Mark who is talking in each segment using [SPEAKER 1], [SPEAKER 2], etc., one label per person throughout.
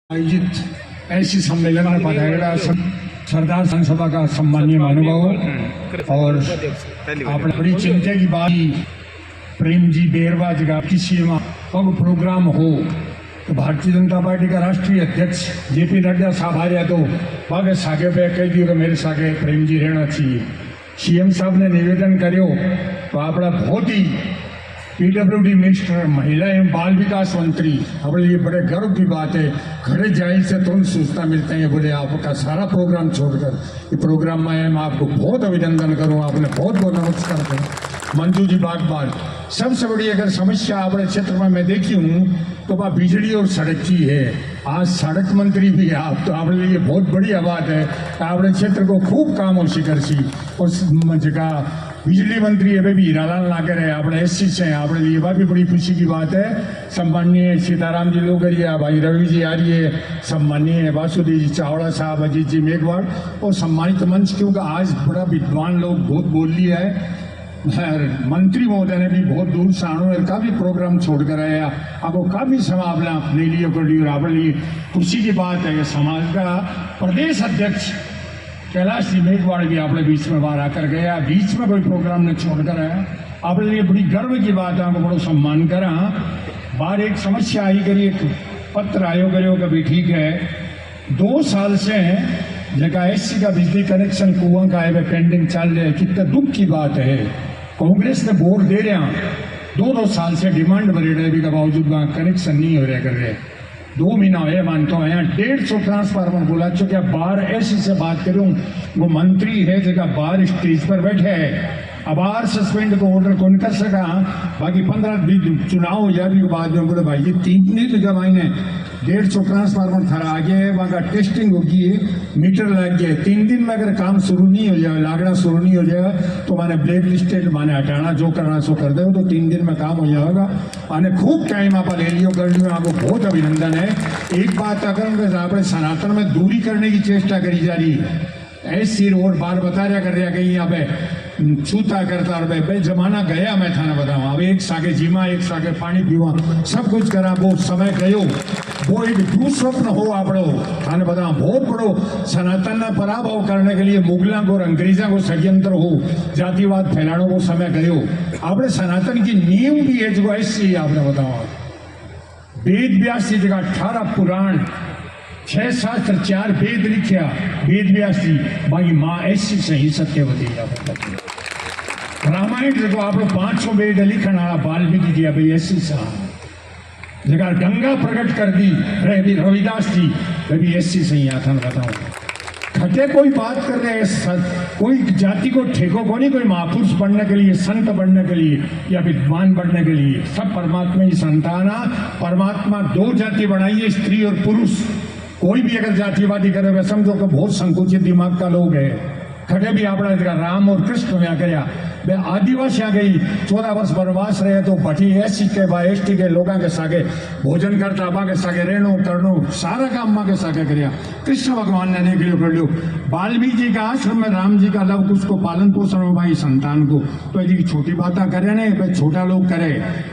[SPEAKER 1] आयोजित ऐसी सम्मेलन में पधारेला सरदार संसभा का सम्मानीय महानुभाव और आपने बड़ी चिंता की बात प्रेम जी बेरवा जगह किसी में कब प्रोग्राम हो तो भारतीय जनता पार्टी का राष्ट्रीय अध्यक्ष जेपी नड्डा साहब आ रहे तो बागे सागे पे कह दियो कि मेरे सागे प्रेम जी रहना चाहिए। सीएम साहब ने निवेदन करो तो अपना बहुत ही पीडब्ल्यूडी मिनिस्टर महिला एवं बाल विकास मंत्री अपने लिए बड़े गर्व की बात है। घरे जाहिर से तुरंत सूचना मिलते हैं बोले आपका सारा प्रोग्राम छोड़कर ये प्रोग्राम में आए। मैं आपको बहुत अभिनंदन करूँ, आपने बहुत बहुत नमस्कार करूँ। मंजू जी बागबान सबसे बड़ी अगर समस्या अपने क्षेत्र में मैं देखी हूँ तो वह बिजली और सड़क की है। आज सड़क मंत्री भी है आप, तो आपने लिए बहुत बढ़िया बात है। अपने क्षेत्र को खूब काम हो शिखर सी और जगह बिजली मंत्री अभी भी हीरालाल नागर है अपने एससी से अपने लिए भी बड़ी खुशी की बात है। सम्माननीय सीताराम जी लोगरिया, भाई रवि जी आर्य, सम्माननीय वासुदेव जी चावड़ा साहब, अजीत जी मेघवाड़ और सम्मानित मंच, क्योंकि आज बड़ा विद्वान लोग बहुत बोल लिया है। मंत्री महोदय ने भी बहुत दूर से आनो है, काफी प्रोग्राम छोड़कर आया। अब वो काफी समय अपने लिए कर ली और अपने लिए खुशी की बात है। समाज का प्रदेश अध्यक्ष कैलाश जी मेघवाड़ भी अपने बीच में बाहर आकर गया, बीच में कोई प्रोग्राम ने छोड़कर आया। अपने लिए बड़ी गर्व की बात है, आपको बड़ो सम्मान करा। बाहर एक समस्या आई करी, एक पत्र आयो करो कभी ठीक है 2 साल से जगह एससी का बिजली कनेक्शन कुआं का है पेंडिंग चल रहे। कितना दुख की बात है। कांग्रेस ने वोट दे रहा 2 साल से डिमांड भरे रहे के बावजूद वहां कनेक्शन नहीं हो रहा कर रहे। 2 महीना है मानता हूँ यहाँ 150 ट्रांसफार्मर बोला चुके। बाहर ऐसी से बात करूँ, वो मंत्री है जगह बाहर स्टेज पर बैठे है। अब आर सस्पेंड को ऑर्डर कौन कर सका। बाकी 15 चुनाव हो जाए भी बाद में बोले भाई ये 3 नहीं लगा महीने 150 ट्रांसफार्मर थरा आ गया है, वहाँ का टेस्टिंग होगी है, मीटर लग गया। 3 दिन में अगर काम शुरू नहीं हो जाए, लागना शुरू नहीं हो जाएगा तो मैंने ब्लैक लिस्टेड माने हटाना जो करना सो कर दो, तो 3 दिन में काम हो जाएगा। मैंने खूब टाइम आप ले लियो कर लियो, आपको बहुत अभिनंदन है। एक बात अगर आपने सनातन में दूरी करने की चेष्टा करी जा रही है। ऐसी रोड बार बता रहा कर रहा कहीं यहाँ पे छूता करता भाई जमाना गया। मैं थाना बताऊँ अब एक सागे जीमा, एक सागे पानी पीवा, सब कुछ करा, वो समय गयो। वो एक दुस्वप्न हो आपड़ो थाने बताऊँ बहुत बड़ो सनातन ने पराभव करने के लिए मुगलों को अंग्रेजा को षड्यंत्र हो, जातिवाद फैलाने को समय गयो। आपने सनातन की नींव भी है जो ऐसी आपने बताओ। वेद व्यास की जगह 18 पुराण 6 शास्त्र 4 वेद लिखा वेद व्यास जी, बाकी माँ ऐसी सही सत्यवती रामायण देखो आप 500 वेद लिखने वाला वाल्मीकि जी भाई ऐसी साहब जगह गंगा प्रकट कर दी रविदास जी भी ऐसी सही आता बताऊं। खटे कोई बात कर रहे हैं कोई जाति को ठेको को नहीं, कोई महापुरुष बनने के लिए, संत बनने के लिए या विद्वान बनने के लिए। सब परमात्मा की संताना। परमात्मा 2 जाति बनाई है, स्त्री और पुरुष। कोई भी अगर जातिवादी करे वह समझो कि बहुत संकुचित दिमाग का लोग है। खड़े भी अपना राम और कृष्ण में गया वे आदिवासी आ गई 14 वर्ष वनवास रहे तो भटी एससी के बा एसटी के लोगों के सागे भोजन करता बा के सागे रेणु करनो सारा काम माँ के सागे करिया। कृष्ण भगवान ने देख लियो कर लियो। वाल्मीकि जी का आश्रम में राम जी का लव कुछ को पालन पोषण हो भाई संतान को, तो यदि छोटी बात करे नहीं भाई छोटा लोग करे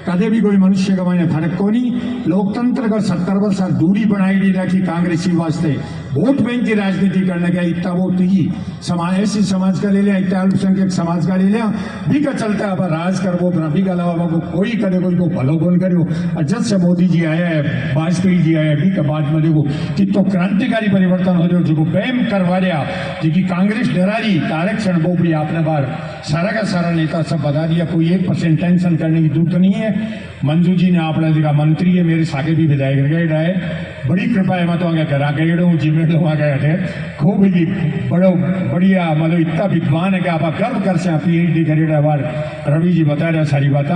[SPEAKER 1] कदे भी कोई मनुष्य का मैंने फर्क को नहीं। लोकतंत्र का 70 वर्ष दूरी बनाई दी रखी कांग्रेसी वास्ते वोट बैंक की राजनीति करने का। इतना वोट ही समाज ऐसी समाज का ले लिया, इतना अल्पसंख्यक समाज का ले लिया भी का चलता है। राज कर वो भी का अलावा को कोई करे कोई को भलो कौन करो। जब से मोदी जी आया है, वाजपेयी जी आया भी का बाद में देखो कि तो क्रांतिकारी परिवर्तन हो जो बैम करवा रहा जी कांग्रेस डरा रही आरक्षण वो भी आपने बार सारा का सारा नेता सब बता दिया। कोई 1% टेंशन करने की जरूरत नहीं है। मंजू जी ने आपने देखा मंत्री है, मेरे सागे भी विधायक गए है, बड़ी कृपा है। मैं तो आगे करा गए हूँ जिम्मे वहाँ गए थे खूब ही बड़ो बढ़िया मतलब इतना विद्वान है कि आप गर्व कर से PhD करेगा बार। रवि जी बता रहे सारी बात,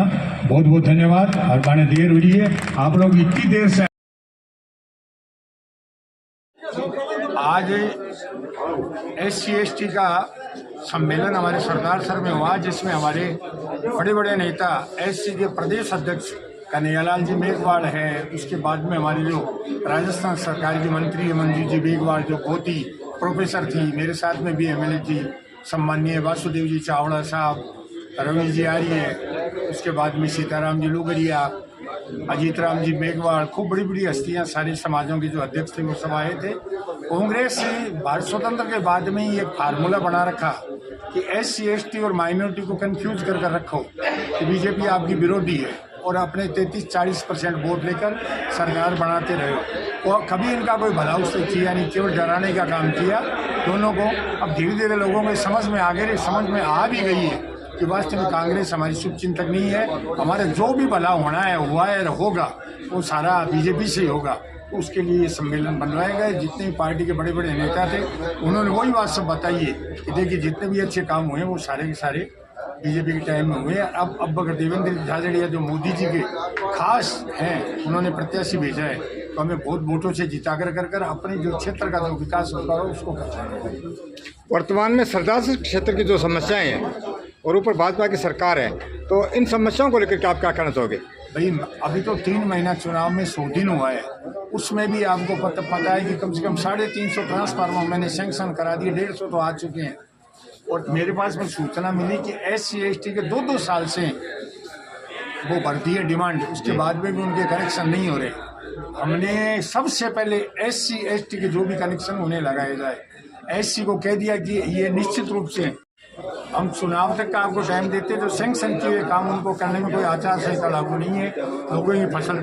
[SPEAKER 1] बहुत बहुत धन्यवाद। और बाने देर हो रही है, आप लोग इतनी देर से आज SC ST का सम्मेलन हमारे सरदार सर में हुआ, जिसमें हमारे बड़े बड़े नेता SC के प्रदेश अध्यक्ष कन्हैयालाल जी मेघवाड़ है, उसके बाद में हमारी जो राजस्थान सरकार की मंत्री है मंजू जी मेघवाड़ जो बहुत ही प्रोफेसर थी, मेरे साथ में भी MLA थी, सम्माननीय वासुदेव जी चावड़ा साहब, रवि जी आर्य, उसके बाद में सीताराम जी लोगरिया, अजीत राम जी मेघवाल, खूब बड़ी बड़ी हस्तियां, सारे समाजों के जो अध्यक्ष थे वो सब आए थे। कांग्रेस ने भारत स्वतंत्र के बाद में ही एक फार्मूला बना रखा कि SC ST और माइनॉरिटी को कंफ्यूज कर रखो कि बीजेपी आपकी विरोधी है और अपने 33-40% वोट लेकर सरकार बनाते रहे। और कभी इनका कोई भला उससे किया नहीं, केवल डराने का काम किया दोनों को। अब धीरे धीरे लोगों को समझ में आ गई, समझ में आ भी गई है कि वास्तव में कांग्रेस हमारी शुभचिंतक नहीं है। हमारे जो भी भला होना है, हुआ है, होगा, वो सारा बीजेपी से ही होगा। तो उसके लिए ये सम्मेलन बनवाए गए। जितने भी पार्टी के बड़े बड़े नेता थे उन्होंने वही बात सब बताई है कि देखिए जितने भी अच्छे काम हुए वो सारे के सारे बीजेपी के टाइम में हुए। अब अगर देवेंद्र झाझड़िया जो मोदी जी के खास हैं, उन्होंने प्रत्याशी भेजा है, तो हमें बहुत वोटों से जिता कर अपने जो क्षेत्र का जो विकास होता है उसको करना है।
[SPEAKER 2] वर्तमान में सरदार क्षेत्र की जो समस्याएं हैं और ऊपर भाजपा की सरकार है, तो इन समस्याओं को लेकर के आप क्या कहना चाहोगे?
[SPEAKER 1] भाई अभी तो 3 महीना चुनाव में 100 दिन हुआ है, उसमें भी आपको पता है कि कम से कम 350 ट्रांसफार्मर मैंने सैंक्शन करा दिए, 150 तो आ चुके हैं। और मेरे पास में सूचना मिली कि SC ST के 2-2 साल से वो भरती है डिमांड, उसके बाद में भी उनके कनेक्शन नहीं हो रहे। हमने सबसे पहले SC ST के जो भी कनेक्शन उन्हें लगाए जाए। SC को कह दिया कि ये निश्चित रूप से हम चुनाव तक का आपको टाइम देते, तो सैंक्शन किए काम उनको करने में कोई आचार संहिता लागू नहीं है। लोगों की फसल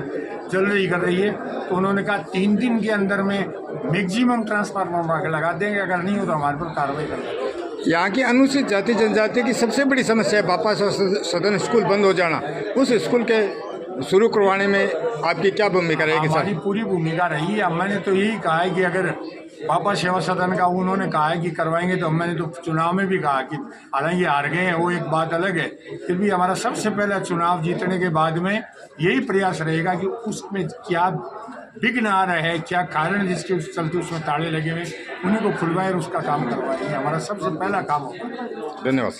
[SPEAKER 1] चल रही कर रही है, तो उन्होंने कहा 3 दिन के अंदर में मैक्सिमम ट्रांसफार्मर लगा देंगे, अगर नहीं हो तो हमारे पर कार्रवाई कर देंगे।
[SPEAKER 2] यहाँ की अनुसूचित जाति जनजाति की सबसे बड़ी समस्या है बापा सदन स्कूल बंद हो जाना। उस स्कूल के शुरू करवाने में आपकी क्या भूमिका रहेगी?
[SPEAKER 1] हमारी पूरी भूमिका रही है। मैंने तो यही कहा है कि अगर बाबा सेवा सदन का उन्होंने कहा है कि करवाएंगे, तो मैंने तो चुनाव में भी कहा कि हालांकि हार गए हैं, वो एक बात अलग है, फिर भी हमारा सबसे पहला चुनाव जीतने के बाद में यही प्रयास रहेगा कि उसमें क्या विघ्न आ रहा है, क्या कारण जिसके चलते उसमें ताले लगे हुए, उन्हीं को खुलवाए और उसका काम करवाएंगे। हमारा सबसे पहला काम होगा।
[SPEAKER 2] धन्यवाद।